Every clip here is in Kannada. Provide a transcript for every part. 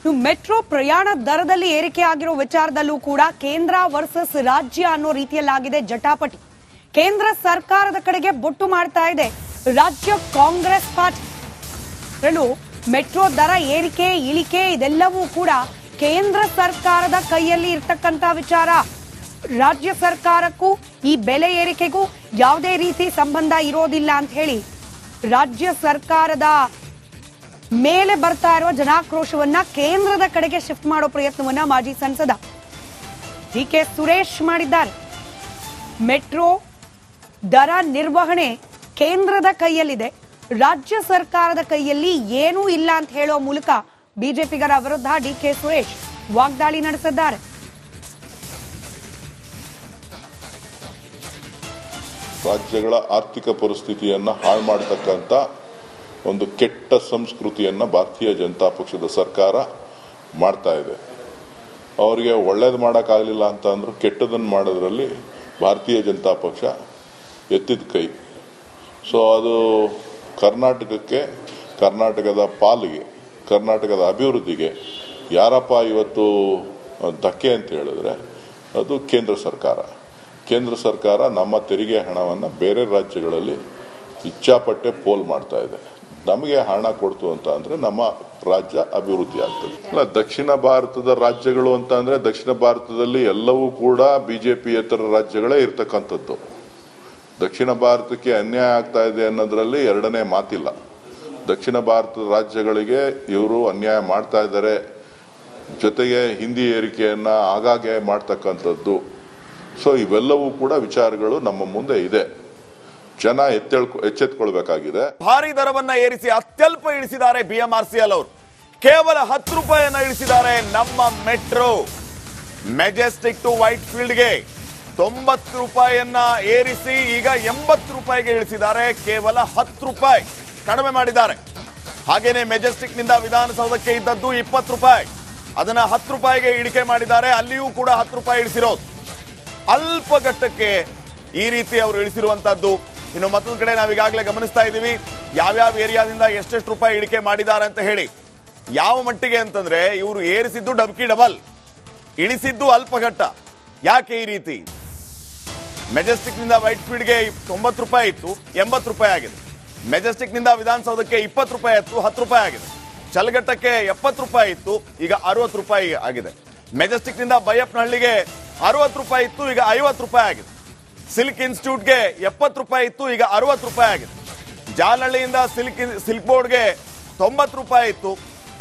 ಮೆಟ್ರೋ ಪ್ರಯಾಣ ದರದಲ್ಲಿ ಏರಿಕೆ ಆಗಿರೋ ವಿಚಾರದಲ್ಲೂ ಕೂಡ ಕೇಂದ್ರ ವರ್ಸಸ್ ರಾಜ್ಯ ಅನ್ನೋ ರೀತಿಯಲ್ಲಾಗಿದೆ ಜಟಾಪಟಿ. ಕೇಂದ್ರ ಸರ್ಕಾರದ ಕಡೆಗೆ ಬೊಟ್ಟು ಮಾಡ್ತಾ ಇದೆ ರಾಜ್ಯ ಕಾಂಗ್ರೆಸ್ ಪಾರ್ಟಿ. ಮೆಟ್ರೋ ದರ ಏರಿಕೆ ಇಳಿಕೆ ಇದೆಲ್ಲವೂ ಕೂಡ ಕೇಂದ್ರ ಸರ್ಕಾರದ ಕೈಯಲ್ಲಿ ಇರ್ತಕ್ಕಂತ ವಿಚಾರ. ರಾಜ್ಯ ಸರ್ಕಾರಕ್ಕೂ ಈ ಬೆಲೆ ಏರಿಕೆಗೂ ಯಾವುದೇ ರೀತಿ ಸಂಬಂಧ ಇರೋದಿಲ್ಲ ಅಂತ ಹೇಳಿ ರಾಜ್ಯ ಸರ್ಕಾರದ ಮೇಲೆ ಬರ್ತಾ ಇರುವ ಜನಾಕ್ರೋಶವನ್ನ ಕೇಂದ್ರದ ಕಡೆಗೆ ಶಿಫ್ಟ್ ಮಾಡೋ ಪ್ರಯತ್ನವನ್ನ ಮಾಜಿ ಸಂಸದ ಡಿ.ಕೆ. ಸುರೇಶ್ ಮಾಡಿದ್ದಾರೆ. ಮೆಟ್ರೋ ದರ ನಿರ್ವಹಣೆ ಕೇಂದ್ರದ ಕೈಯಲ್ಲಿದೆ, ರಾಜ್ಯ ಸರ್ಕಾರದ ಕೈಯಲ್ಲಿ ಏನೂ ಇಲ್ಲ ಅಂತ ಹೇಳೋ ಮೂಲಕ ಬಿಜೆಪಿಗರ ವಿರುದ್ಧ ಡಿ.ಕೆ. ಸುರೇಶ್ ವಾಗ್ದಾಳಿ ನಡೆಸಿದ್ದಾರೆ. ರಾಜ್ಯಗಳ ಆರ್ಥಿಕ ಪರಿಸ್ಥಿತಿಯನ್ನ ಹಾಳು ಮಾಡತಕ್ಕಂತ ಒಂದು ಕೆಟ್ಟ ಸಂಸ್ಕೃತಿಯನ್ನ ಭಾರತೀಯ ಜನತಾ ಪಕ್ಷದ ಸರ್ಕಾರ ಮಾಡ್ತಾ ಇದೆ. ಅವರಿಗೆ ಒಳ್ಳೇದು ಮಾಡೋಕ್ಕಾಗಲಿಲ್ಲ ಅಂತ ಅಂದ್ರೂ ಕೆಟ್ಟದನ್ನು ಮಾಡೋದ್ರಲ್ಲಿ ಭಾರತೀಯ ಜನತಾ ಪಕ್ಷ ಎತ್ತಿದ ಕೈ. ಸೊ ಅದು ಕರ್ನಾಟಕಕ್ಕೆ, ಕರ್ನಾಟಕದ ಪಾಲಿಗೆ, ಕರ್ನಾಟಕದ ಅಭಿವೃದ್ಧಿಗೆ ಯಾರಪ್ಪ ಇವತ್ತು ಧಕ್ಕೆ ಅಂತ ಹೇಳಿದ್ರೆ ಅದು ಕೇಂದ್ರ ಸರ್ಕಾರ. ಕೇಂದ್ರ ಸರ್ಕಾರ ನಮ್ಮ ತೆರಿಗೆ ಹಣವನ್ನು ಬೇರೆ ರಾಜ್ಯಗಳಲ್ಲಿ ಇಚ್ಛಾಪಟ್ಟೆ ಪೋಲ್ ಮಾಡ್ತಾ ಇದೆ. ನಮಗೆ ಹಣ ಕೊಡ್ತು ಅಂತ ಅಂದ್ರೆ ನಮ್ಮ ರಾಜ್ಯ ಅಭಿವೃದ್ಧಿ ಆಗ್ತದೆ. ಅಲ್ಲ, ದಕ್ಷಿಣ ಭಾರತದ ರಾಜ್ಯಗಳು ಅಂತ ಅಂದ್ರೆ ದಕ್ಷಿಣ ಭಾರತದಲ್ಲಿ ಎಲ್ಲವೂ ಕೂಡ ಬಿಜೆಪಿಯೇತರ ರಾಜ್ಯಗಳೇ ಇರ್ತಕ್ಕಂಥದ್ದು. ದಕ್ಷಿಣ ಭಾರತಕ್ಕೆ ಅನ್ಯಾಯ ಆಗ್ತಾ ಇದೆ ಅನ್ನೋದ್ರಲ್ಲಿ ಎರಡನೇ ಮಾತಿಲ್ಲ. ದಕ್ಷಿಣ ಭಾರತದ ರಾಜ್ಯಗಳಿಗೆ ಇವರು ಅನ್ಯಾಯ ಮಾಡ್ತಾ ಇದ್ದಾರೆ. ಜೊತೆಗೆ ಹಿಂದಿ ಏರಿಕೆಯನ್ನ ಆಗಾಗ್ಗೆ ಮಾಡ್ತಕ್ಕಂಥದ್ದು. ಸೊ ಇವೆಲ್ಲವೂ ಕೂಡ ವಿಚಾರಗಳು ನಮ್ಮ ಮುಂದೆ ಇದೆ. ಜನ ಎಚ್ಚೆತ್ತುಕೊಳ್ಬೇಕಾಗಿದೆ. ಭಾರಿ ದರವನ್ನ ಏರಿಸಿ ಅತ್ಯಲ್ಪ ಇಳಿಸಿದ್ದಾರೆ ಬಿಎಂಆರ್ಸಿಎಲ್ ಅವರು. ಕೇವಲ 10 ರೂಪಾಯಿಯನ್ನ ಇಳಿಸಿದ್ದಾರೆ. ನಮ್ಮ ಮೆಟ್ರೋ ಮೆಜೆಸ್ಟಿಕ್ ಟು ವೈಟ್ ಫೀಲ್ಡ್ಗೆ 90 ರೂಪಾಯಿಯನ್ನ ಏರಿಸಿ ಈಗ 80 ರೂಪಾಯಿಗೆ ಇಳಿಸಿದ್ದಾರೆ. ಕೇವಲ 10 ರೂಪಾಯಿ ಕಡಿಮೆ ಮಾಡಿದ್ದಾರೆ. ಹಾಗೇನೆ ಮೆಜೆಸ್ಟಿಕ್ ನಿಂದ ವಿಧಾನಸೌಧಕ್ಕೆ ಇದ್ದದ್ದು 20 ರೂಪಾಯಿ, ಅದನ್ನ 10 ರೂಪಾಯಿಗೆ ಇಳಿಕೆ ಮಾಡಿದ್ದಾರೆ. ಅಲ್ಲಿಯೂ ಕೂಡ 10 ರೂಪಾಯಿ ಇಳಿಸಿರೋದು. ಅಲ್ಪಘಟ್ಟಕ್ಕೆ ಈ ರೀತಿ ಅವರು ಇಳಿಸಿರುವಂತದ್ದು. ಇನ್ನು ಮತ್ತೊಂದು ಕಡೆ ನಾವೀಗಾಗಲೇ ಗಮನಿಸ್ತಾ ಇದ್ದೀವಿ ಯಾವ್ಯಾವ ಏರಿಯಾದಿಂದ ಎಷ್ಟೆಷ್ಟು ರೂಪಾಯಿ ಇಳಿಕೆ ಮಾಡಿದ್ದಾರೆ ಅಂತ ಹೇಳಿ. ಯಾವ ಮಟ್ಟಿಗೆ ಅಂತಂದ್ರೆ ಇವರು ಏರಿಸಿದ್ದು ಡಬ್ಕಿ ಡಬಲ್, ಇಳಿಸಿದ್ದು ಅಲ್ಪಘಟ್ಟ. ಯಾಕೆ ಈ ರೀತಿ? ಮೆಜೆಸ್ಟಿಕ್ ನಿಂದ ವೈಟ್ ಫೀಲ್ಡ್ಗೆ 90 ರೂಪಾಯಿ ಇತ್ತು, 80 ರೂಪಾಯಿ ಆಗಿದೆ. ಮೆಜೆಸ್ಟಿಕ್ ನಿಂದ ವಿಧಾನಸೌಧಕ್ಕೆ 20 ರೂಪಾಯಿ ಇತ್ತು, 10 ರೂಪಾಯಿ ಆಗಿದೆ. ಚಲಗಟ್ಟಕ್ಕೆ 70 ರೂಪಾಯಿ ಇತ್ತು, ಈಗ 60 ರೂಪಾಯಿ ಆಗಿದೆ. ಮೆಜೆಸ್ಟಿಕ್ ನಿಂದ ಬೈಯಪ್ಪನಹಳ್ಳಿಗೆ 60 ರೂಪಾಯಿ ಇತ್ತು, ಈಗ 50 ರೂಪಾಯಿ ಆಗಿದೆ. ಸಿಲ್ಕ್ ಇನ್ಸ್ಟಿಟ್ಯೂಟ್ಗೆ 70 ರೂಪಾಯಿ ಇತ್ತು, ಈಗ 60 ರೂಪಾಯಿ ಆಗಿದೆ. ಜಾಲಹಳ್ಳಿಯಿಂದ ಸಿಲ್ಕ್ ಬೋರ್ಡ್ಗೆ 90 ರೂಪಾಯಿ ಇತ್ತು,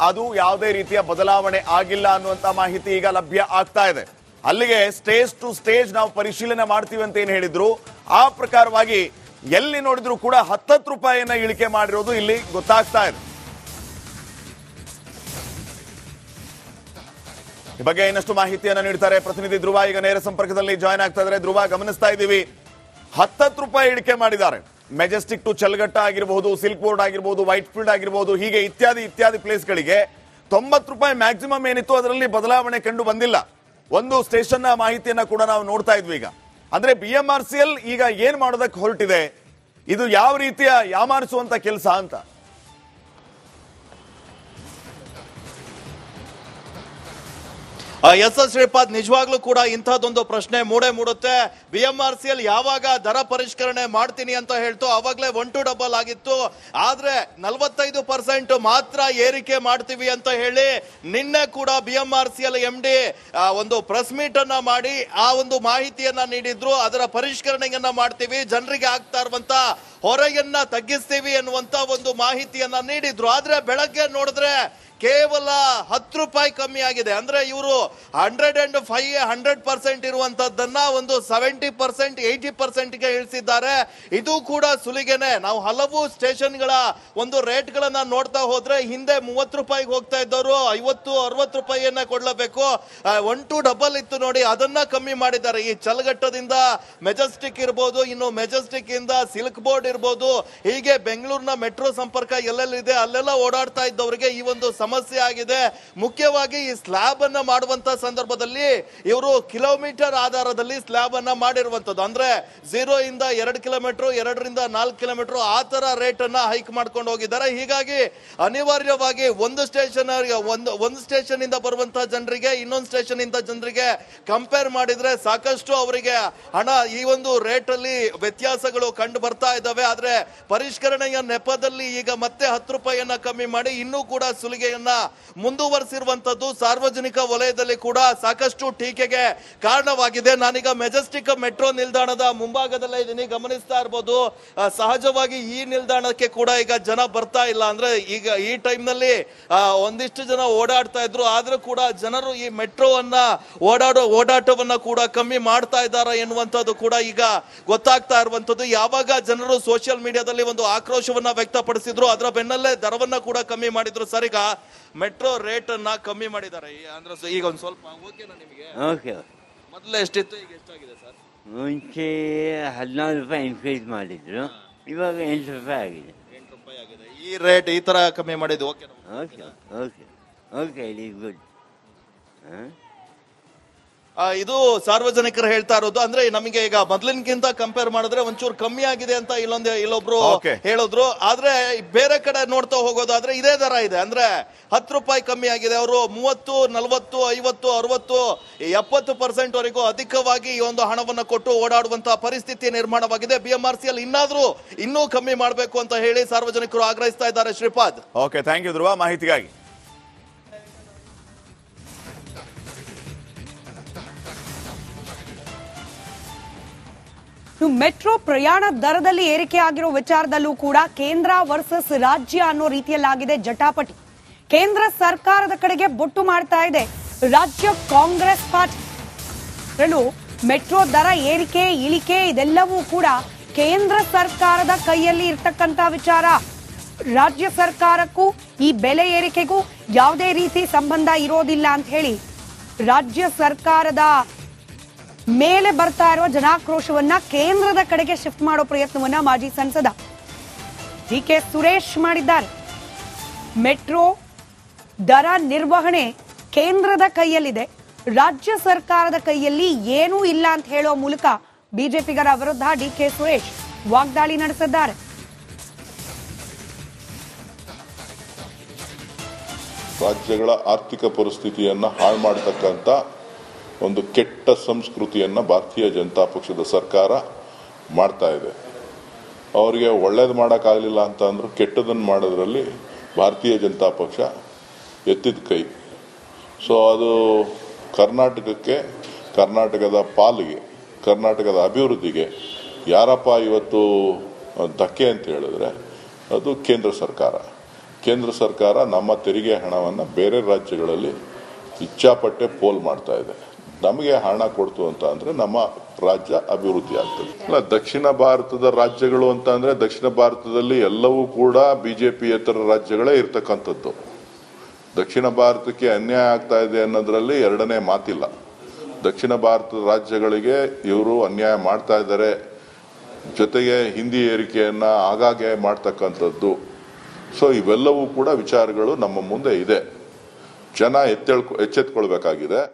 ಅದು ಯಾವುದೇ ರೀತಿಯ ಬದಲಾವಣೆ ಆಗಿಲ್ಲ ಅನ್ನುವಂತ ಮಾಹಿತಿ ಈಗ ಲಭ್ಯ ಆಗ್ತಾ ಇದೆ. ಅಲ್ಲಿಗೆ ಸ್ಟೇಜ್ ಟು ಸ್ಟೇಜ್ ನಾವು ಪರಿಶೀಲನೆ ಮಾಡ್ತೀವಿ ಅಂತ ಏನು ಹೇಳಿದ್ರು ಆ ಪ್ರಕಾರವಾಗಿ ಎಲ್ಲಿ ನೋಡಿದ್ರು ಕೂಡ 10 ರೂಪಾಯಿಯನ್ನ ಇಳಿಕೆ ಮಾಡಿರೋದು ಇಲ್ಲಿ ಗೊತ್ತಾಗ್ತಾ ಇದೆ. ಈ ಬಗ್ಗೆ ಇನ್ನಷ್ಟು ಮಾಹಿತಿಯನ್ನ ನೀಡ್ತಾರೆ ಪ್ರತಿನಿಧಿ ಧ್ರುವ. ಈಗ ನೇರ ಸಂಪರ್ಕದಲ್ಲಿ ಜಾಯ್ನ್ ಆಗ್ತಾ ಇದ್ದಾರೆ. ಧ್ರುವ, ಗಮನಿಸ್ತಾ ಇದ್ದೀವಿ 10 ರೂಪಾಯಿ ಇಳಿಕೆ ಮಾಡಿದ್ದಾರೆ. ಮೆಜೆಸ್ಟಿಕ್ ಟು ಚಲಗಟ್ಟ ಆಗಿರಬಹುದು, ಸಿಲ್ಕ್ ಬೋರ್ಡ್ ಆಗಿರಬಹುದು, ವೈಟ್ ಫೀಲ್ಡ್ ಆಗಿರಬಹುದು, ಹೀಗೆ ಇತ್ಯಾದಿ ಪ್ಲೇಸ್ಗಳಿಗೆ 90 ರೂಪಾಯಿ ಮ್ಯಾಕ್ಸಿಮಮ್ ಏನಿತ್ತು ಅದರಲ್ಲಿ ಬದಲಾವಣೆ ಕಂಡು ಬಂದಿಲ್ಲ. ಒಂದು ಸ್ಟೇಷನ್ ಮಾಹಿತಿಯನ್ನ ಕೂಡ ನಾವು ನೋಡ್ತಾ ಇದ್ವಿ. ಈಗ ಅಂದ್ರೆ ಬಿಎಂಆರ್ಸಿಎಲ್ ಈಗ ಏನ್ ಮಾಡೋದಕ್ಕೆ ಹೊರಟಿದೆ, ಇದು ಯಾವ ರೀತಿಯ ಯಾಮಾರಿಸುವಂತ ಕೆಲಸ ಅಂತ? ಎಸ್ ಎಸ್ ಶ್ರೀಪಾದ್, ನಿಜವಾಗ್ಲೂ ಕೂಡ ಇಂಥದ್ದೊಂದು ಪ್ರಶ್ನೆ ಮೂಡುತ್ತೆ. ಬಿಎಂಆರ್ಸಿಎಲ್ ಯಾವಾಗ ದರ ಪರಿಷ್ಕರಣೆ ಮಾಡ್ತೀನಿ ಅಂತ ಹೇಳ್ತು ಅವಾಗಲೇ 1 to ಡಬಲ್ ಆಗಿತ್ತು. ಆದ್ರೆ 45% ಮಾತ್ರ ಏರಿಕೆ ಮಾಡ್ತೀವಿ ಅಂತ ಹೇಳಿ ನಿನ್ನೆ ಕೂಡ ಬಿಎಂಆರ್ಸಿಎಲ್ MD ಒಂದು ಪ್ರೆಸ್ ಮೀಟ್ ಅನ್ನ ಮಾಡಿ ಆ ಒಂದು ಮಾಹಿತಿಯನ್ನ ನೀಡಿದ್ರು. ಅದರ ಪರಿಷ್ಕರಣೆಯನ್ನ ಮಾಡ್ತೀವಿ, ಜನರಿಗೆ ಆಗ್ತಾ ಇರುವಂತ ಹೊರೆಯನ್ನ ತಗ್ಗಿಸ್ತೀವಿ ಅನ್ನುವಂತ ಒಂದು ಮಾಹಿತಿಯನ್ನ ನೀಡಿದ್ರು. ಆದ್ರೆ ಬೆಳಗ್ಗೆ ನೋಡಿದ್ರೆ ಕೇವಲ 10 ರೂಪಾಯಿ ಕಮ್ಮಿ ಆಗಿದೆ. ಅಂದ್ರೆ ಇವರು 105% ಇರುವಂತದ್ದನ್ನ ಒಂದು 70% 80% ಗೆ ಇಳಿಸಿದ್ದಾರೆ. ಇದು ಕೂಡ ಸುಲಿಗೆನೆ. ನಾವು ಹಲವು ಸ್ಟೇಷನ್ಗಳ ಒಂದು ರೇಟ್ ಗಳನ್ನ ನೋಡ್ತಾ ಹೋದ್ರೆ ಹಿಂದೆ 30 ರೂಪಾಯಿಗೆ ಹೋಗ್ತಾ ಇದ್ದವರು 50-60 ರೂಪಾಯಿಯನ್ನ ಕೊಡ್ಲೇಬೇಕು. 1 to ಡಬಲ್ ಇತ್ತು ನೋಡಿ, ಅದನ್ನ ಕಮ್ಮಿ ಮಾಡಿದ್ದಾರೆ. ಈ ಚಲಗಟ್ಟದಿಂದ ಮೆಜೆಸ್ಟಿಕ್ ಇರ್ಬೋದು, ಇನ್ನು ಮೆಜೆಸ್ಟಿಕ್ ಇಂದ ಸಿಲ್ಕ್ ಬೋರ್ಡ್ ಇರ್ಬೋದು, ಹೀಗೆ ಬೆಂಗಳೂರಿನ ಮೆಟ್ರೋ ಸಂಪರ್ಕ ಎಲ್ಲೆಲ್ಲಿದೆ ಅಲ್ಲೆಲ್ಲ ಓಡಾಡ್ತಾ ಇದ್ದವರಿಗೆ ಈ ಒಂದು ಸಮಸ್ಯೆ ಆಗಿದೆ. ಮುಖ್ಯವಾಗಿ ಈ ಸ್ಲ್ಯಾಬ್ ಅನ್ನ ಮಾಡುವಂತ ಸಂದರ್ಭದಲ್ಲಿ ಇವರು ಕಿಲೋಮೀಟರ್ ಆಧಾರದಲ್ಲಿ ಸ್ಲ್ಯಾಬ್ ಅನ್ನ ಮಾಡಿರುವಂತದ್ದು. ಅಂದ್ರೆ 0 ಇಂದ 2 ಕಿಲೋಮೀಟರ್, 2 ರಿಂದ 4 ಕಿಲೋಮೀಟರ್ ಆ ತರ ರೇಟ್ ಅನ್ನ ಹೈಕ್ ಮಾಡ್ಕೊಂಡು ಹೋಗಿದ್ದಾರೆ. ಹೀಗಾಗಿ ಅನಿವಾರ್ಯವಾಗಿ ಒಂದು ಸ್ಟೇಷನ್ ಇಂದ ಬರುವಂತಹ ಜನರಿಗೆ ಇನ್ನೊಂದು ಸ್ಟೇಷನ್ ಇಂದ ಜನರಿಗೆ ಕಂಪೇರ್ ಮಾಡಿದ್ರೆ ಸಾಕಷ್ಟು ಅವರಿಗೆ ಹಣ ಈ ಒಂದು ರೇಟ್ ಅಲ್ಲಿ ವ್ಯತ್ಯಾಸಗಳು ಕಂಡು ಬರ್ತಾ ಇದ್ದಾವೆ. ಆದ್ರೆ ಪರಿಷ್ಕರಣೆಯ ನೆಪದಲ್ಲಿ ಈಗ ಮತ್ತೆ 10 ರೂಪಾಯಿಯನ್ನ ಕಮ್ಮಿ ಮಾಡಿ ಇನ್ನೂ ಕೂಡ ಸುಲಿಗೆಯನ್ನ ಮುಂದುವರಿಸಿರುವಂತದ್ದು ಸಾರ್ವಜನಿಕ ವಲಯದಲ್ಲಿ ಕೂಡ ಸಾಕಷ್ಟು ಟೀಕೆಗೆ ಕಾರಣವಾಗಿದೆ. ನಾನೀಗ ಮೆಜೆಸ್ಟಿಕ್ ಮೆಟ್ರೋ ನಿಲ್ದಾಣದ ಮುಂಭಾಗದಲ್ಲೇ ಇದ್ದೀನಿ, ಗಮನಿಸ್ತಾ ಇರಬಹುದು. ಸಹಜವಾಗಿ ಈ ನಿಲ್ದಾಣಕ್ಕೆ ಕೂಡ ಈಗ ಜನ ಬರ್ತಾ ಇಲ್ಲ. ಅಂದ್ರೆ ಈಗ ಈ ಟೈಮ್ ನಲ್ಲಿ ಒಂದಿಷ್ಟು ಜನ ಓಡಾಡ್ತಾ ಇದ್ರು, ಆದ್ರೂ ಕೂಡ ಜನರು ಈ ಮೆಟ್ರೋವನ್ನ ಓಡಾಟವನ್ನ ಕೂಡ ಕಮ್ಮಿ ಮಾಡ್ತಾ ಇದ್ದಾರೆ ಎನ್ನುವಂಥದ್ದು ಕೂಡ ಈಗ ಗೊತ್ತಾಗ್ತಾ ಇರುವಂತದ್ದು. ಯಾವಾಗ ಜನರು ಸೋಷಿಯಲ್ ಮೀಡಿಯಾದಲ್ಲಿ ಒಂದು ಆಕ್ರೋಶವನ್ನ ವ್ಯಕ್ತಪಡಿಸಿದ್ರು, ಅದರ ಬೆನ್ನಲ್ಲೇ ದರವನ್ನ ಕೂಡ ಕಮ್ಮಿ ಮಾಡಿದ್ರು. ಸರ್, ಈಗ ಮೆಟ್ರೋ ರೇಟ್ ಅನ್ನ ಕಮ್ಮಿ ಮಾಡಿದ್ದಾರೆ ಅಂದ್ರೆ ಈಗ ಒಂದ್ ಸ್ವಲ್ಪ ಓಕೆನಾ ನಿಮಗೆ? ಓಕೆ. ಮೊದಲು ಎಷ್ಟಿತ್ತು, ಈಗ ಎಷ್ಟಾಗಿದೆ ಸರ್? ಮುಂಚೆ 14 ರೂಪಾಯಿ ಇನ್ಕ್ರೀಸ್ ಮಾಡಿದ್ರು, ಇವಾಗ 8 ರೂಪಾಯಿ ಆಗಿದೆ. 8 ರೂಪಾಯಿ ಆಗಿದೆ. ಈ ರೇಟ್ ಈ ತರ ಕಮ್ಮಿ ಮಾಡಿದ್ದು okay? Okay okay okay, it is good. ಇದು ಸಾರ್ವಜನಿಕರು ಹೇಳ್ತಾ ಇರೋದು. ಅಂದ್ರೆ ನಮಗೆ ಈಗ ಮೊದಲಿನಕ್ಕಿಂತ ಕಂಪೇರ್ ಮಾಡಿದ್ರೆ ಒಂಚೂರು ಕಮ್ಮಿ ಆಗಿದೆ ಅಂತ ಇಲ್ಲೊಬ್ರು ಹೇಳಿದ್ರು. ಆದ್ರೆ ಬೇರೆ ಕಡೆ ನೋಡ್ತಾ ಹೋಗೋದಾದ್ರೆ ಇದೇ ದರ ಇದೆ. ಅಂದ್ರೆ 10 ರೂಪಾಯಿ ಕಮ್ಮಿ ಆಗಿದೆ. ಅವರು 30, 40, 50, 60, 70% ವರೆಗೂ ಅಧಿಕವಾಗಿ ಈ ಒಂದು ಹಣವನ್ನು ಕೊಟ್ಟು ಓಡಾಡುವಂತಹ ಪರಿಸ್ಥಿತಿ ನಿರ್ಮಾಣವಾಗಿದೆ. BMRCL ಇನ್ನೂ ಕಮ್ಮಿ ಮಾಡಬೇಕು ಅಂತ ಹೇಳಿ ಸಾರ್ವಜನಿಕರು ಆಗ್ರಹಿಸ್ತಾ ಇದ್ದಾರೆ. ಶ್ರೀಪಾದ್. ಓಕೆ, ಥ್ಯಾಂಕ್ ಯು ಧ್ರುವ ಮಾಹಿತಿಗಾಗಿ. ಮೆಟ್ರೋ ಪ್ರಯಾಣ ದರದಲ್ಲಿ ಏರಿಕೆ ಆಗಿರೋ ವಿಚಾರದಲ್ಲೂ ಕೂಡ ಕೇಂದ್ರ ವರ್ಸಸ್ ರಾಜ್ಯ ಅನ್ನೋ ರೀತಿಯಲ್ಲಾಗಿದೆ ಜಟಾಪಟಿ. ಕೇಂದ್ರ ಸರ್ಕಾರದ ಕಡೆಗೆ ಬೊಟ್ಟು ಮಾಡ್ತಾ ಇದೆ ರಾಜ್ಯ ಕಾಂಗ್ರೆಸ್ ಪಾರ್ಟಿ. ಮೆಟ್ರೋ ದರ ಏರಿಕೆ ಇಳಿಕೆ ಇದೆಲ್ಲವೂ ಕೂಡ ಕೇಂದ್ರ ಸರ್ಕಾರದ ಕೈಯಲ್ಲಿ ಇರ್ತಕ್ಕಂಥ ವಿಚಾರ. ರಾಜ್ಯ ಸರ್ಕಾರಕ್ಕೂ ಈ ಬೆಲೆ ಏರಿಕೆಗೂ ಯಾವುದೇ ರೀತಿ ಸಂಬಂಧ ಇರೋದಿಲ್ಲ ಅಂತ ಹೇಳಿ ರಾಜ್ಯ ಸರ್ಕಾರದ ಮೇಲೆ ಬರ್ತಾ ಇರುವ ಜನಾಕ್ರೋಶವನ್ನ ಕೇಂದ್ರದ ಕಡೆಗೆ ಶಿಫ್ಟ್ ಮಾಡೋ ಪ್ರಯತ್ನವನ್ನ ಮಾಜಿ ಸಂಸದ DK ಸುರೇಶ್ ಮಾಡಿದ್ದಾರೆ. ಮೆಟ್ರೋ ದರ ನಿರ್ವಹಣೆ ಕೇಂದ್ರದ ಕೈಯಲ್ಲಿದೆ, ರಾಜ್ಯ ಸರ್ಕಾರದ ಕೈಯಲ್ಲಿ ಏನೂ ಇಲ್ಲ ಅಂತ ಹೇಳೋ ಮೂಲಕ ಬಿಜೆಪಿಗರ ವಿರುದ್ಧ DK ಸುರೇಶ್ ವಾಗ್ದಾಳಿ ನಡೆಸಿದ್ದಾರೆ. ರಾಜ್ಯಗಳ ಆರ್ಥಿಕ ಪರಿಸ್ಥಿತಿಯನ್ನ ಹಾಳು ಮಾಡತಕ್ಕಂತ ಒಂದು ಕೆಟ್ಟ ಸಂಸ್ಕೃತಿಯನ್ನ ಭಾರತೀಯ ಜನತಾ ಪಕ್ಷದ ಸರ್ಕಾರ ಮಾಡ್ತಾ ಇದೆ. ಅವರಿಗೆ ಒಳ್ಳೇದು ಮಾಡೋಕ್ಕಾಗಲಿಲ್ಲ ಅಂತ ಅಂದ್ರೂ ಕೆಟ್ಟದನ್ನು ಮಾಡೋದ್ರಲ್ಲಿ ಭಾರತೀಯ ಜನತಾ ಪಕ್ಷ ಎತ್ತಿದ ಕೈ. ಸೊ ಅದು ಕರ್ನಾಟಕಕ್ಕೆ, ಕರ್ನಾಟಕದ ಪಾಲಿಗೆ, ಕರ್ನಾಟಕದ ಅಭಿವೃದ್ಧಿಗೆ ಯಾರಪ್ಪ ಇವತ್ತು ಧಕ್ಕೆ ಅಂತ ಹೇಳಿದ್ರೆ ಅದು ಕೇಂದ್ರ ಸರ್ಕಾರ. ಕೇಂದ್ರ ಸರ್ಕಾರ ನಮ್ಮ ತೆರಿಗೆ ಹಣವನ್ನು ಬೇರೆ ರಾಜ್ಯಗಳಲ್ಲಿ ಇಚ್ಛಾಪಟ್ಟೆ ಪೋಲ್ ಮಾಡ್ತಾ ಇದೆ. ನಮಗೆ ಹಣ ಕೊಡ್ತು ಅಂತ ಅಂದ್ರೆ ನಮ್ಮ ರಾಜ್ಯ ಅಭಿವೃದ್ಧಿ ಆಗ್ತದೆ. ಅಲ್ಲ, ದಕ್ಷಿಣ ಭಾರತದ ರಾಜ್ಯಗಳು ಅಂತ ಅಂದ್ರೆ ದಕ್ಷಿಣ ಭಾರತದಲ್ಲಿ ಎಲ್ಲವೂ ಕೂಡ ಬಿಜೆಪಿಯೇತರ ರಾಜ್ಯಗಳೇ ಇರ್ತಕ್ಕಂಥದ್ದು. ದಕ್ಷಿಣ ಭಾರತಕ್ಕೆ ಅನ್ಯಾಯ ಆಗ್ತಾ ಇದೆ ಅನ್ನೋದ್ರಲ್ಲಿ ಎರಡನೇ ಮಾತಿಲ್ಲ. ದಕ್ಷಿಣ ಭಾರತದ ರಾಜ್ಯಗಳಿಗೆ ಇವರು ಅನ್ಯಾಯ ಮಾಡ್ತಾ ಇದ್ದಾರೆ. ಜೊತೆಗೆ ಹಿಂದಿ ಏರಿಕೆಯನ್ನ ಆಗಾಗ್ಗೆ ಮಾಡ್ತಕ್ಕಂಥದ್ದು. ಸೊ ಇವೆಲ್ಲವೂ ಕೂಡ ವಿಚಾರಗಳು ನಮ್ಮ ಮುಂದೆ ಇದೆ. ಜನ ಎಚ್ಚೆತ್ಕೊಳ್ಬೇಕಾಗಿದೆ.